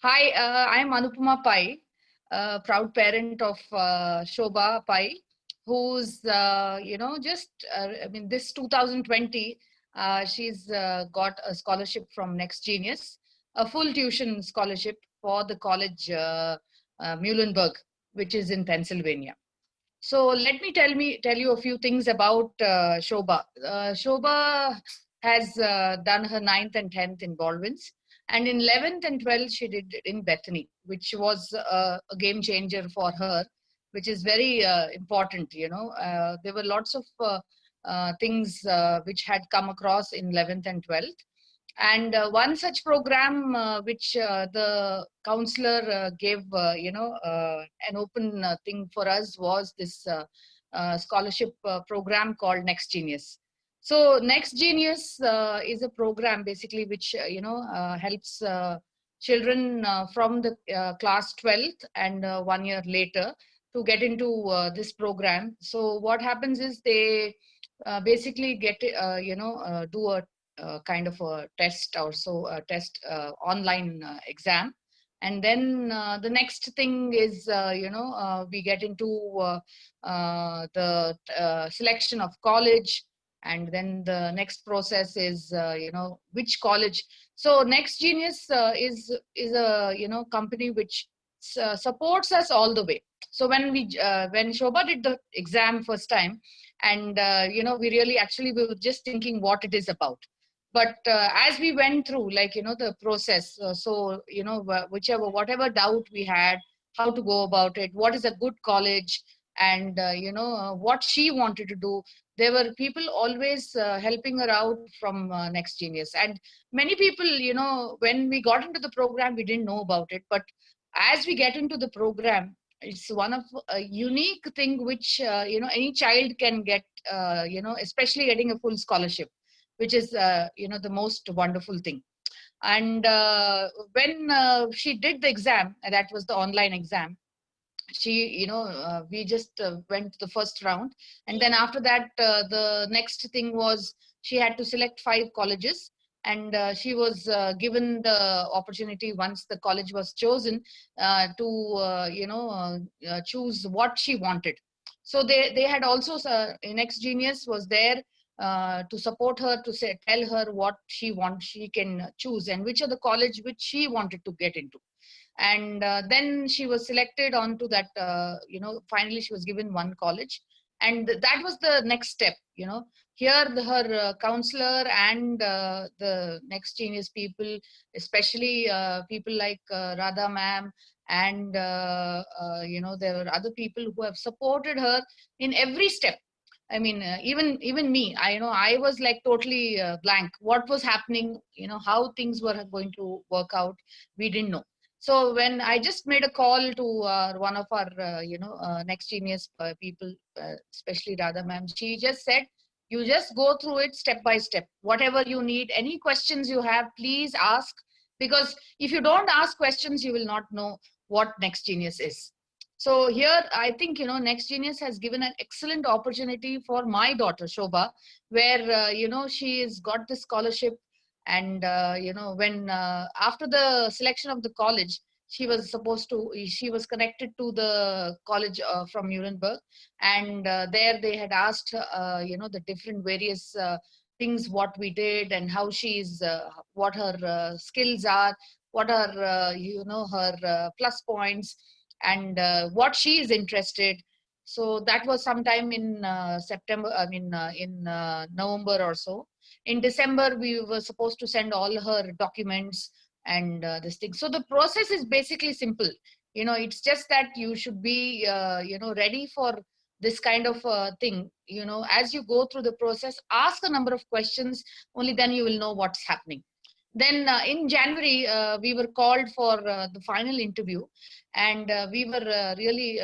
Hi, I'm Anupama Pai, proud parent of Shobha Pai, who's, this 2020, she's got a scholarship from Next Genius, a full tuition scholarship for the college Muhlenberg, which is in Pennsylvania. So let me tell you a few things about Shobha. Shobha has done her ninth and 10th in Baldwin's, and in 11th and 12th she did it in Bethany, which was a game changer for her, which is very important. There were lots of things which had come across in 11th and 12th, and one such program which the counselor gave, an open thing for us was this scholarship program called Next Genius. So Next Genius is a program basically which, helps children from the class 12th and 1 year later to get into this program. So what happens is they basically get, do a kind of a test, or so a test online exam, and then the next thing is, we get into the selection of college, and then the next process is, which college. So Next Genius is a, company which supports us all the way. So when Shobha did the exam first time, and we really actually we were just thinking what it is about, but as we went through, like, the process, so whichever whatever doubt we had, how to go about it, what is a good college, and what she wanted to do, there were people always helping her out from Next Genius. And many people, when we got into the program, we didn't know about it, but as we get into the program, it's one of a unique thing which, any child can get, especially getting a full scholarship, which is, the most wonderful thing. And when she did the exam, that was the online exam, she, we just went to the first round, and then after that, the next thing was she had to select 5 colleges, and she was given the opportunity, once the college was chosen, to choose what she wanted. So they had also, Next Genius was there to support her, to say, tell her what she wants, she can choose, and which are the college which she wanted to get into. And then she was selected onto that, finally she was given one college, and that was the next step. Here her counselor and the Next Genius people, especially people like Radha ma'am, and there were other people who have supported her in every step. I mean, even me, I was like totally blank. What was happening? How things were going to work out, we didn't know. So when I just made a call to one of our, Next Genius people, especially Radha ma'am, she just said, "You just go through it step by step. Whatever you need, any questions you have, please ask. Because if you don't ask questions, you will not know what Next Genius is." So here, I think, Next Genius has given an excellent opportunity for my daughter Shobha, where she has got the scholarship. And when after the selection of the college, she was connected to the college from Nuremberg, and there they had asked, the different various things what we did, and how she's what her skills are, what are her plus points, and what she is interested. So that was sometime in September, I mean, in November or so. In December, we were supposed to send all her documents and this thing. So the process is basically simple. It's just that you should be, ready for this kind of thing. As you go through the process, ask a number of questions, only then you will know what's happening. Then in January, we were called for the final interview, and we were really,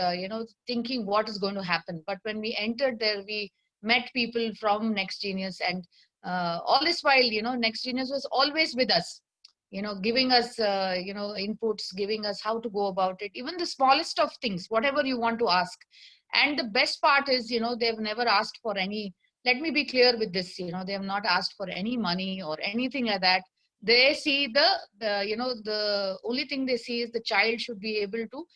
thinking what is going to happen. But when we entered there, we met people from Next Genius, and all this while, Next Genius was always with us, giving us, inputs, giving us how to go about it, even the smallest of things, whatever you want to ask. And the best part is, they've never asked for any, let me be clear with this, they have not asked for any money or anything like that. they see the only thing they see is the child should be able to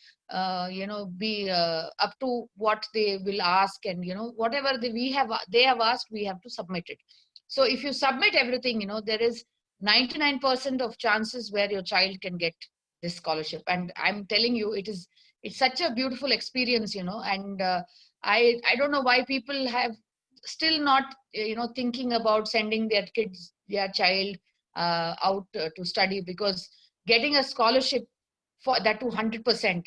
be up to what they will ask, and whatever they have asked, we have to submit it. So if you submit everything, there is 99% of chances where your child can get this scholarship. And I'm telling you, it's such a beautiful experience, and I don't know why people have still not thinking about sending their child out to study, because getting a scholarship for that to 100%,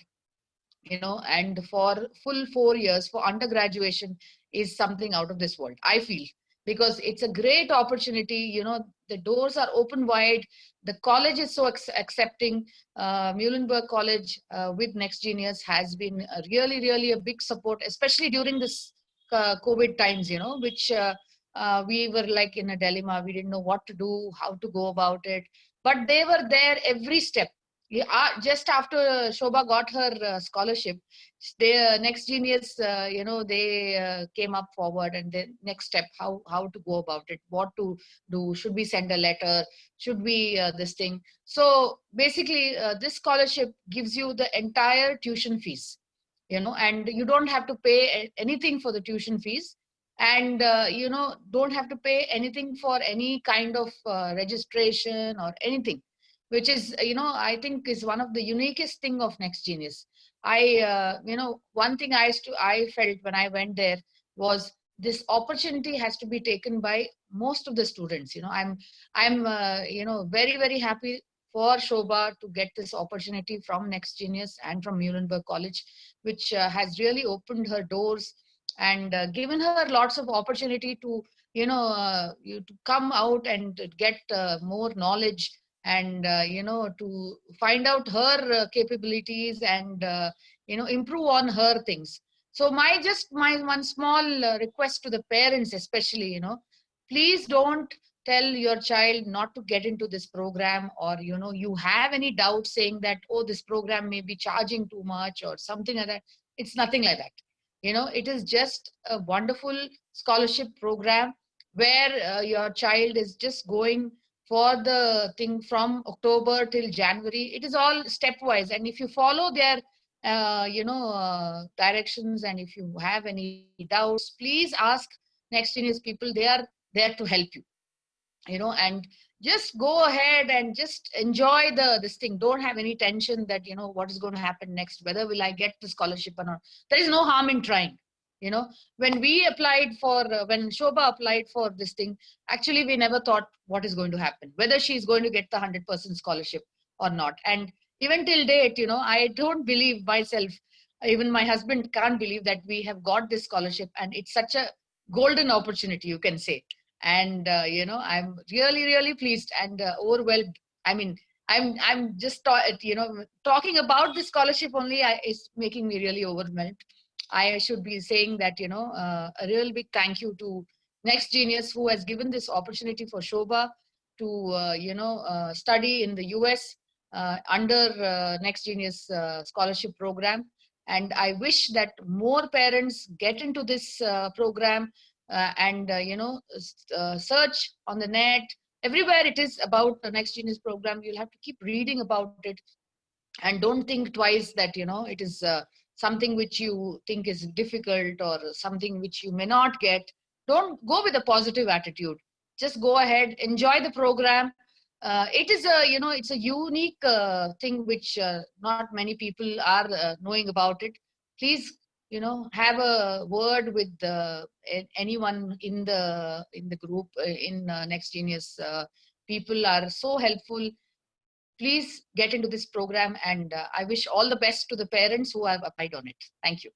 and for full 4 years for undergraduation is something out of this world, I feel, because it's a great opportunity. The doors are open wide. The college is so accepting. Muhlenberg College with Next Genius has been really, really a big support, especially during this COVID times, which we were like in a dilemma. We didn't know what to do, how to go about it, but they were there every step. Yeah, just after Shobha got her scholarship, the Next Genius, they came up forward, and the next step, how to go about it, what to do, should we send a letter, should we this thing. So basically, this scholarship gives you the entire tuition fees, and you don't have to pay anything for the tuition fees, and don't have to pay anything for any kind of registration or anything, which is, I think is one of the uniquest thing of Next Genius. One thing I felt when I went there was this opportunity has to be taken by most of the students. I'm very, very happy for Shobha to get this opportunity from Next Genius and from Muhlenberg College, which has really opened her doors and given her lots of opportunity to to come out and get more knowledge, and to find out her capabilities, and improve on her things. So my one small request to the parents especially, please don't tell your child not to get into this program, or you have any doubt saying that, oh, this program may be charging too much or something like that. It's nothing like that. It is just a wonderful scholarship program where your child is just going for the thing from October till January. It is all stepwise, and if you follow their directions, and if you have any doubts, please ask Next Genius people. They are there to help you, and just go ahead and just enjoy this thing. Don't have any tension that what is going to happen next, whether will I get the scholarship or not. There is no harm in trying. When we applied for when Shobha applied for this thing, actually we never thought what is going to happen, whether she is going to get the 100% scholarship or not. And even till date, I don't believe myself, even my husband can't believe that we have got this scholarship, and it's such a golden opportunity, you can say. And I'm really, really pleased and overwhelmed. I mean, I'm just talking about this scholarship only is making me really overwhelmed. I should be saying that a real big thank you to Next Genius, who has given this opportunity for Shobha to study in the US under Next Genius scholarship program. And I wish that more parents get into this program, and search on the net. Everywhere it is about the Next Genius program. You'll have to keep reading about it, and don't think twice that it is something which you think is difficult, or something which you may not get. Don't go with a positive attitude. Just go ahead, enjoy the program. It is a it's a unique thing which not many people are knowing about it. Please have a word with anyone in the group, in Next Genius. People are so helpful. Please get into this program, and I wish all the best to the parents who have applied on it. Thank you.